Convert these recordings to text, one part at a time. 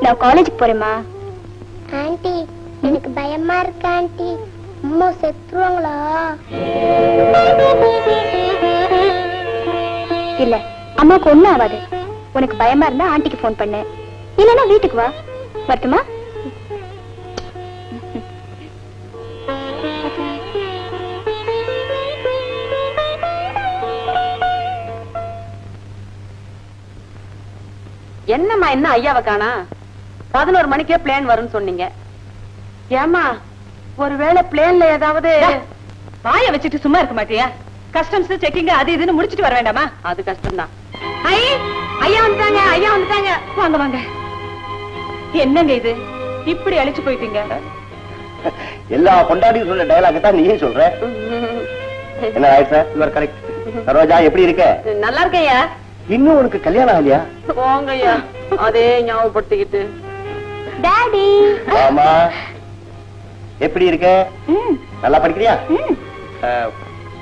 நான் காலேஜுக்கு போறேம்மா. ஆண்டி எனக்கு பயமா இருக்கு ஆண்டி. அம்மா செத்துருவாங்களா? இல்ல, அம்மாவுக்கு ஒண்ணும் ஆகாது. உனக்கு பயமா இருந்தா ஆண்டிக்கு போன் பண்ணு, இல்லன்னா வீட்டுக்கு வா. வரட்டுமா? என்னம்மா என்ன ஐயாவை காணா? 11 மணிக்கே பிளேன் வரும்னு சொன்னீங்க. ஏமா ஒருவேளை பிளேன்ல ஏதாவது... வாய வச்சுட்டு சும்மா இருக்க மாட்டியா? கஸ்டம்ஸ் செக்கிங் அது இதுன்னு முடிச்சிட்டு வர வேண்டாமா? அது கஷ்டம்தான். ஐயா வந்துட்டாங்க, ஐயா வந்துட்டாங்க. வாங்க வாங்க. என்னங்க இது இப்படி அழிச்சு போயிட்டீங்க? எல்லா பொண்டாட்டியும் சொல்ற டயலாக் தான் நீயே சொல்ற. என்ன ஆயிடுச்சு? You are correct. சரோஜா எப்படி இருக்க? நல்லா இருக்கேயா. இன்னும் உனக்கு கல்யாணம் ஆகலையா? போங்கய்யா, அதே ஞாபகப்படுத்திக்கிட்டு. டாடி. ஆமா, எப்படி இருக்க? நல்லா படிக்கிறியா?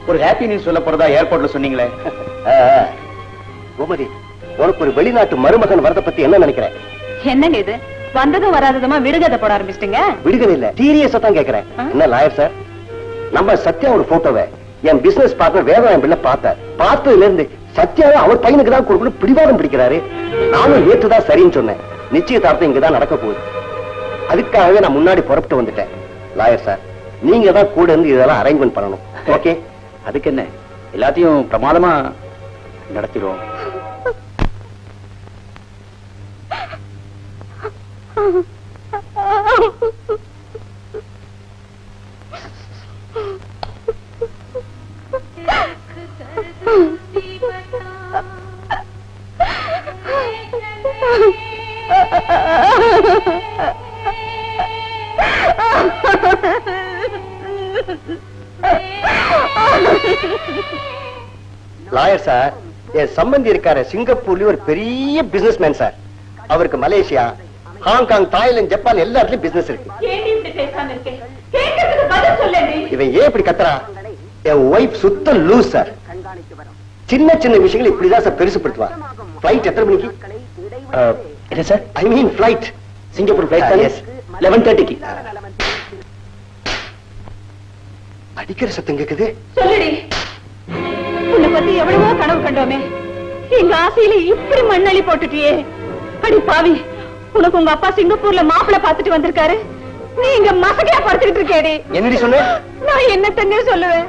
ஒரு ஹாப்பி நியூஸ் சொல்ல போறதா ஏர்போர்ட்ல சொன்னீங்களே. கோமதி, உனக்கு ஒரு வெளிநாட்டு மருமகன் வரத பத்தி என்ன நினைக்கிற? என்னங்க இது வந்ததும் வராததுமா விடுகதை போட ஆரம்பிச்சிட்டீங்க? விடுகதை இல்ல, சீரியஸா தான் கேக்குறேன். என்ன லாயர் சார், நம்ம சத்யா ஒரு போட்டோவை என் பிசினஸ் பார்ட்னர் வேதாயம் பிள்ளை பார்த்ததுல இருந்து சத்யாவை அவர் பையனுக்கு தான் கொடுக்கணும் பிடிவாதம் பிடிக்கிறாரு. நானும் நேற்றுதான் சரின்னு சொன்னேன். நிச்சயதார்த்தம் இங்கதான் நடக்க போகுது. அதுக்காகவே நான் முன்னாடி புறப்பட்டு வந்துட்டேன். லாயர் சார், நீங்க தான் கூட இருந்து இதெல்லாம் அரேஞ்ச்மெண்ட் பண்ணணும். ஓகே? அதுக்கு என்ன, எல்லாத்தையும் பிரமாதமா நடத்திடுவோம். லாயர் சார், என் சம்பந்தி இருக்காரு சிங்கப்பூர்ல ஒரு பெரிய பிசினஸ் மேன் சார். அவருக்கு மலேசியா, ஹாங்காங், தாய்லாந்து, ஜப்பான் எல்லா இடத்துலயும் பிசினஸ் இருக்கு. இவன் ஏன் இப்படி கத்துறா? என் ஒய்ஃப் சுத்த லூஸ் சார். சின்ன சின்ன விஷயங்கள் இப்படிதான் சார் பெருசுப்படுத்துவா. பிளைட் எத்தனை மணிக்கு? என்ன சார்? ஐ மீன் பிளைட், சிங்கப்பூர் பிளைட் 11:30க்கு. அடிக்கிற சத்தம் கேக்குது. சொல்லுடி, உன்னை பத்தி எவ்வளவோ கனவு கண்டோமே, எங்க ஆசையில இப்படி மண்ணள்ளி போட்டுட்டியே. அடி பாவி, உனக்கு உங்க அப்பா சிங்கப்பூர்ல மாப்பிள்ளை பாத்துட்டு வந்திருக்காரு, நீ இங்க மசகையா படுத்துக்கிட்டு இருக்கேடி. என்னடி சொன்ன? நான் என்ன தண்ணே சொல்லுவேன்?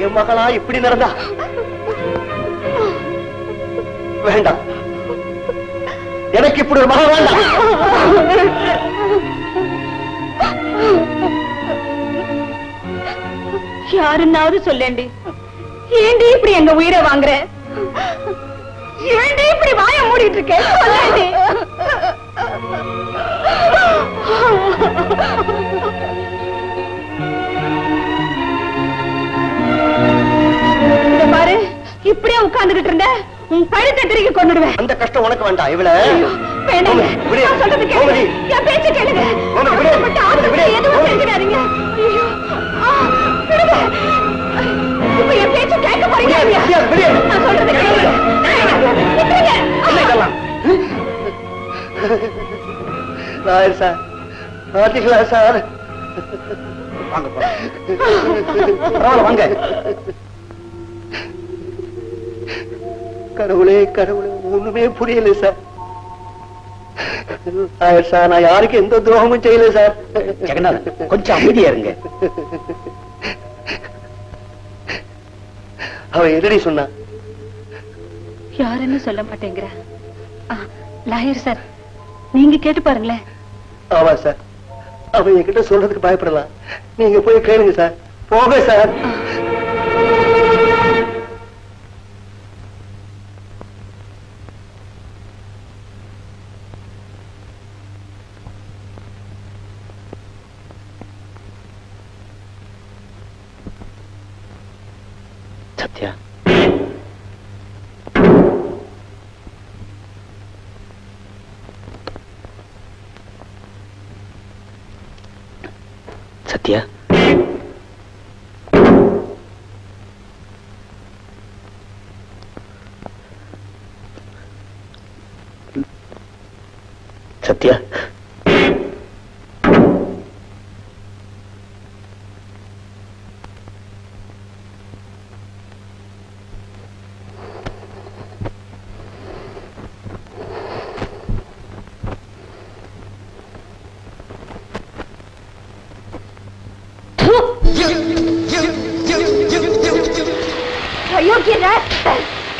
என் மகளா இப்படி நடந்தா? வேண்டாம், எனக்கு இப்படி ஒரு மகள் வேண்டாம். யாருன்னாவது சொல்லேண்டி, ஏண்டி இப்படி எங்க உயிரை வாங்குற? ஏண்டி இப்படி வாய மூடிட்டு இருக்க? சொல்லேண்டி. பாரு, இப்படியே உட்கார்ந்துகிட்டு இருந்த உன் கழுத்தை திருக்கி கொண்டுடுவேன். அந்த கஷ்டம் உனக்கு வேண்டாம். இவள வேண்டாம், நான் சொல்றது கேளுங்க, என் பேச்சு கேளுங்க. எதுவும் செஞ்சிடாதீங்க. இப்ப என் பேச்சு கேட்க போறீங்க? நான் சொல்றது கேளுங்க. லாயர் சார், பாத்தீங்களா சார்? வாங்க வாங்க. கடவுளே கடவுளே, ஒண்ணுமே புரியல சார். சார், நான் யாருக்கு எந்த துரோகமும் செய்யல சார். ஜெகநாதன், கொஞ்சம் அமைதியா இருங்க. அவ எதிரி சொன்னா? யாருன்னு சொல்ல மாட்டேங்கிற. லாயர் சார், நீங்க கேட்டு பாருங்களேன். ஆமா சார், அவ என்கிட்ட சொல்றதுக்கு பயப்படலாம். நீங்க போய் கேளுங்க சார். போக சார். சத்யா, சத்யா, சத்யா,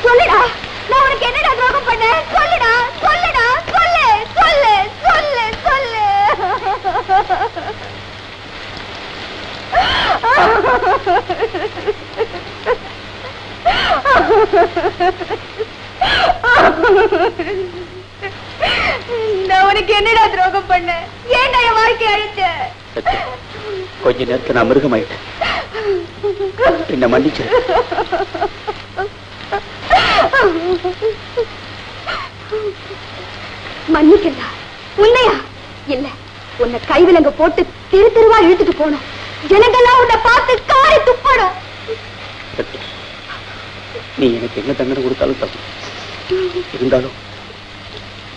சொல்லுடா, நான் உனக்கு என்னடா துரோகம் பண்ணேன்? சொல்லுடா, சொல்லுடா, சொல்லு சொல்லு சொல்லு சொல்லு. நான் உனக்கு என்னடா துரோகம் பண்ணேன்? ஏன்டா என் வாழ்க்கை அழிச்ச? கொஞ்ச நேரத்தை நான் மிருகமாயிட்டேன், என்ன மன்னிச்சு. மன்னிக்கா? உன்னையா? இல்ல, உன்னை கைவிலங்க போட்டு தெரு தெருவா இழுத்துட்டு போனோம். ஜனங்கள்லாம் உன்னை பார்த்து காரி துப்பணும். நீ எனக்கு என்ன தண்டனை கொடுத்தாலும் தப்பு. இருந்தாலும்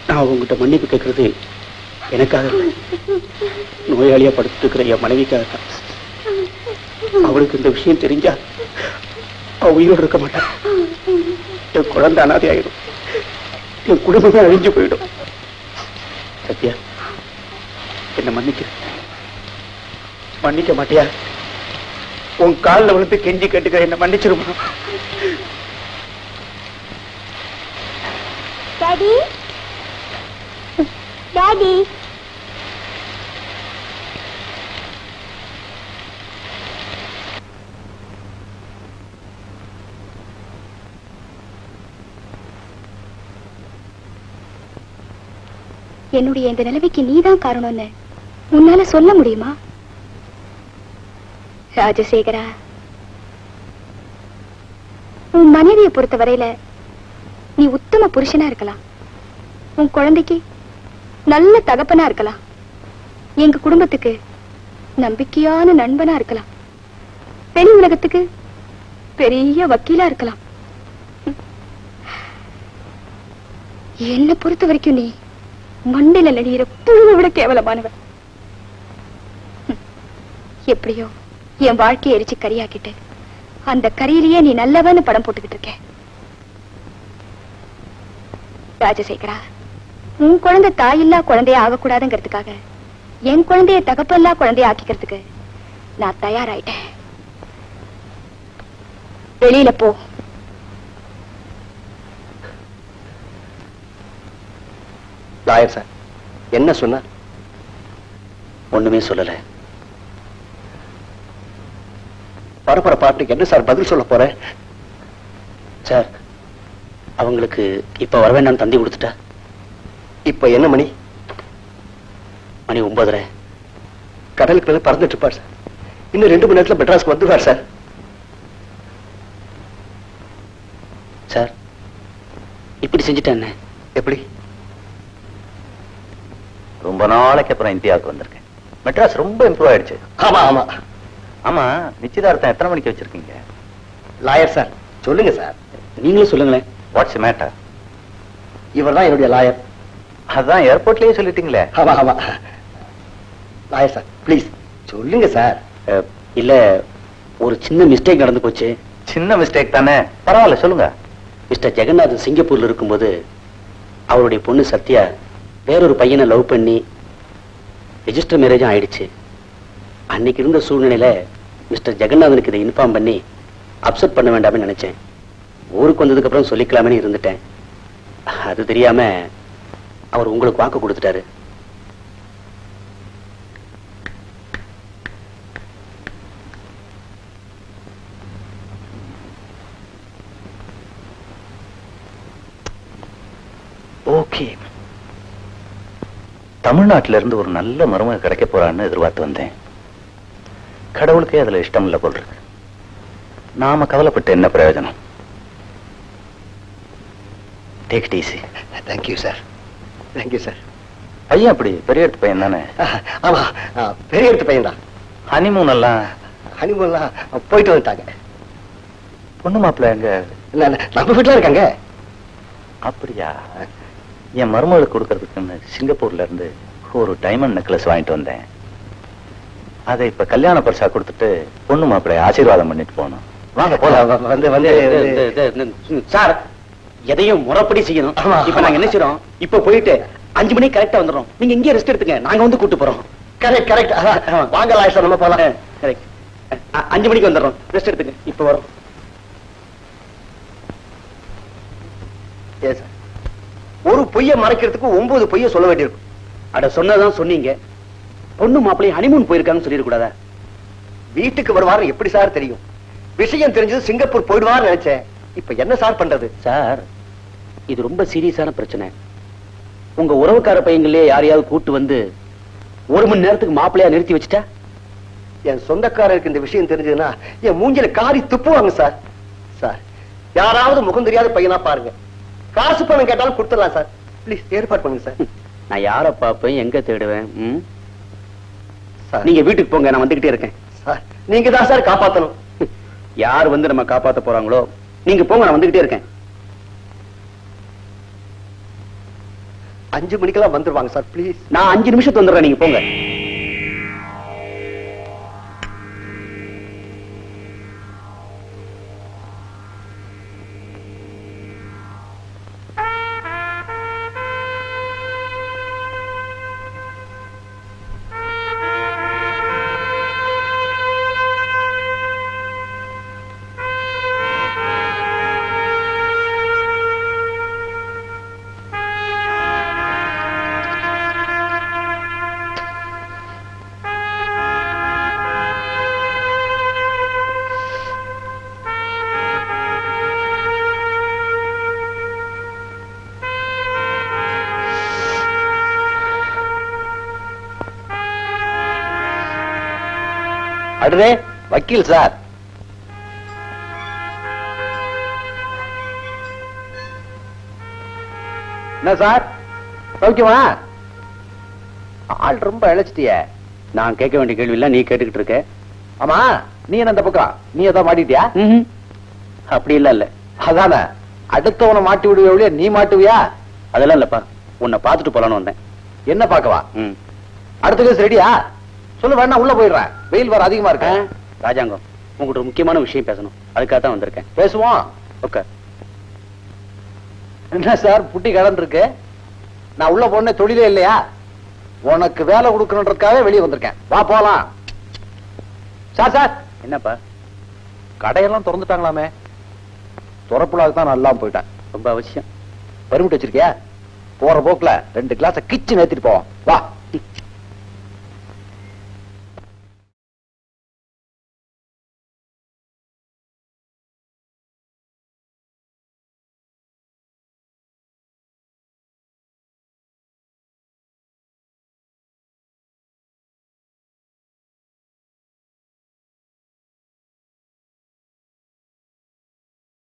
நான் உங்ககிட்ட மன்னிப்பு கேட்கறது எனக்காக நோயாளியா படுத்துட்டு இருக்கிற என் மனைவிக்காக தான். அவளுக்கு இந்த விஷயம் தெரிஞ்சா அவ உயிரோடு இருக்க மாட்டான். என் குழந்தை அனாதை ஆயிடும், என் குடும்பமே அழிஞ்சு போயிடும். சத்யா, என்ன மன்னிக்க மாட்டியா? உன் காலில் விழுந்து கெஞ்சி கேட்டுக்க, என்ன மன்னிச்சிருமா? டாடி, டாடி, என்னுடைய இந்த நிலைமைக்கு நீதான் காரணம்னு உன்னால சொல்ல முடியுமா? ராஜசேகரா, உன் மனைவியை பொறுத்த வரையில நீ உத்தம புருஷனா இருக்கலாம், உன் குழந்தைக்கு நல்ல தகப்பனா இருக்கலாம், எங்க குடும்பத்துக்கு நம்பிக்கையான நண்பனா இருக்கலாம், வெளி உலகத்துக்கு பெரிய வக்கீலா இருக்கலாம். என்ன பொறுத்த வரைக்கும் நீ மண்ணில நடிகிற புழுவை விட கேவலமானவன். எப்படியோ என் வாழ்க்கையை எரிச்சு கரியாக்கிட்டு அந்த கரியிலேயே நீ நல்லவன்னு படம் போட்டுக்கிட்டு இருக்க. ராஜசேகரா, உன் குழந்தை தாயில்லா குழந்தைய ஆகக்கூடாதுங்கிறதுக்காக என் குழந்தைய தகப்பல்லா குழந்தைய ஆக்கிக்கிறதுக்கு நான் தயாராயிட்டேன். வெளியில போ. லாயர் சார் என்ன சொன்ன? ஒண்ணுமே சொல்லல. பரபர பாட்டுக்கு என்ன சார் பதில் சொல்ல போற? சார், அவங்களுக்கு இப்ப வர வேண்டாம் தந்தி கொடுத்துட்டா. இப்ப என்ன மணி? மணி 9:30. கடலுக்கு மேல பறந்துட்டு இருப்பார் சார். இன்னும் 2 மணி நேரத்துல மெட்ராஸ்க்கு வந்துருவார் சார். சார், இப்படி செஞ்சுட்டேன் என்ன? எப்படி? ரொம்ப நாளைக்கு அப்புறம் இந்தியாவுக்கு வந்திருக்கேன். மெட்ராஸ் ரொம்ப இம்ப்ரூவ் ஆயிடுச்சு. ஆமா ஆமா ஆமா, நிச்சயதார்த்தம் எத்தனை மணிக்கு வச்சிருக்கீங்க? லாயர் சார் சொல்லுங்க சார். நீங்களும் சொல்லுங்களேன். What's matter? இவர் தான் என்னுடைய லாயர். அதான் ஏர்போர்ட்லயே சொல்லிட்டீங்களே. ஆமா ஆமா லாயர் சார் ப்ளீஸ் சொல்லுங்க சார். இல்ல, ஒரு சின்ன மிஸ்டேக் நடந்து போச்சு. சின்ன மிஸ்டேக் தானே, பரவாயில்ல சொல்லுங்க. மிஸ்டர் ஜெகநாதன் சிங்கப்பூர்ல இருக்கும்போது அவருடைய பொண்ணு சத்யா வேறொரு பையனை லவ் பண்ணி ரெஜிஸ்டர் மேரேஜும் ஆயிடுச்சு. அன்னைக்கு இருந்த சூழ்நிலையில மிஸ்டர் ஜெகநாதனுக்கு இதை இன்ஃபார்ம் பண்ணி அப்செட் பண்ண வேண்டாம்னு நினைச்சேன். ஊருக்கு வந்ததுக்கு அப்புறம் சொல்லிக்கலாமே இருந்துட்டேன். அது தெரியாம அவர் உங்களுக்கு வாக்கு கொடுத்துட்டாரு. ஓகே, தமிழ்நாட்டில இருந்து ஒரு நல்ல மருமக கிடைக்க போறான்னு எதிர்பார்த்து வந்தேன். கடவுளுக்கே அதுல இஷ்டம் இல்ல போல் இருக்கு. நாம கவலைப்பட்டு என்ன பிரயோஜனம்? Take it easy. Thank you sir. Thank you sir. பையன் அப்படி பெரிய எடுத்து பையன் தானே? ஆமா, பெரிய எடுத்து பையன் தான். ஹனிமூன் எல்லாம் போயிட்டு வந்துட்டாங்க. பொண்ணு மாப்பிள்ள எங்க? நம்ம வீட்டுல இருக்காங்க. அப்படியா? என் மருமகளுக்கு கொடுக்கறதுக்குன்னு சிங்கப்பூர்ல இருந்து ஒரு டைமண்ட் நெக்லஸ் வாங்கிட்டு வந்தேன். அதை இப்ப கல்யாண பரிசா கொடுத்துட்டு பொண்ணு மாப்பிள்ளை ஆசீர்வாதம் பண்ணிட்டு போகணும். வாங்க போலாம். சார் எதையும் முறைப்படி செய்யணும். இப்ப நாங்க என்ன செய்யறோம், இப்ப போயிட்டு 5 மணிக்கு கரெக்டா வந்துடும். நீங்க இங்கே ரெஸ்ட் எடுத்துங்க, நாங்க வந்து கூட்டு போறோம். Correct correct. வாங்க லாயர் நம்ம போலாம். கரெக்ட். 5 மணிக்கு வந்துடுறோம், ரெஸ்ட் எடுத்துங்க. இப்ப வரோம். ஒரு பொய்ய மறைக்கிறதுக்கு 9 பொய்ய சொல்ல வேண்டியிருக்கும். அட சொன்னதான் சொன்னீங்க. பொண்ணு மாப்பிள்ளை ஹனிமூன் போயிருக்காங்கன்னு சொல்லிடக்கூடாதா? வீட்டுக்கு வருவாரு எப்படி சார் தெரியும்? விஷயம் தெரிஞ்சது சிங்கப்பூர் போயிடுவான்னு நினைச்சேன். இப்ப என்ன சார் பண்றது? சார் இது ரொம்ப சீரியஸான பிரச்சனை. உங்க உறவுக்கார பையங்களே யாரையாவது கூட்டு வந்து 1 மணி நேரத்துக்கு மாப்பிள்ளையா நிறுத்தி வச்சுட்டா, என் சொந்தக்காரருக்கு இந்த விஷயம் தெரிஞ்சதுன்னா என் மூஞ்சில காரி துப்புவாங்க சார். சார் யாராவது முகம் தெரியாத பையனா பாருங்க, காசு பணம் கேட்டாலும் கொடுத்துடலாம் சார். பிளீஸ் ஏற்பாடு பண்ணுங்க சார். நான் யார பாப்பேன், எங்க தேடுவேன்? நீங்க வீட்டுக்கு போங்க, நான் வந்துகிட்டே இருக்கேன். சார் நீங்க தான் சார் காப்பாத்தணும். யார் வந்து நம்ம காப்பாத்த போறாங்களோ நீங்க போங்க, நான் வந்துகிட்டே இருக்கேன். 5 மணிக்கெல்லாம் வந்துருவாங்க சார். பிளீஸ். நான் 5 நிமிஷத்துக்கு வந்துடுறேன், நீங்க போங்க. அடுதே வக்கீல் சார். என்ன சார் சௌக்கியமா? ஆள் ரொம்ப இழைச்சிட்டிய. நான் கேட்க வேண்டிய கேள்வி இல்ல, நீ கேட்டுக்கிட்டு இருக்க. ஆமா நீ என்ன அந்த பக்கம், நீ ஏதோ மாட்டிட்டியா? அப்படி இல்ல. இல்ல அதான அடுத்தவனை மாட்டி விடுவியா, நீ மாட்டுவியா? அதெல்லாம் இல்லப்பா, உன்னை பாத்துட்டு போலான்னு வந்தேன். என்ன பாக்கவா? அடுத்த கேஸ் ரெடியா? சொல்லு, வேணா உள்ள போயிடுறேன், வெயில் வர அதிகமா இருக்கு. ராஜாங்கம், உங்ககிட்ட ஒரு முக்கியமான விஷயம் பேசணும், அதுக்காக தான் வந்திருக்கேன். பேசுவோம். ஓகே. என்ன சார் புட்டி கடன் இருக்கு? நான் உள்ள போன தொழிலே இல்லையா? உனக்கு வேலை கொடுக்கணுன்றதுக்காக வெளியே வந்திருக்கேன். வா போலாம். Sir sir. என்னப்பா கடையெல்லாம் திறந்துட்டாங்களாமே? திறப்புலாக தான் நல்லா போயிட்டேன். ரொம்ப அவசியம். பர்மிட் வச்சிருக்கியா? போற போக்குல 2 கிளாஸ் கிச்சு நேத்திட்டு போவோம். வா.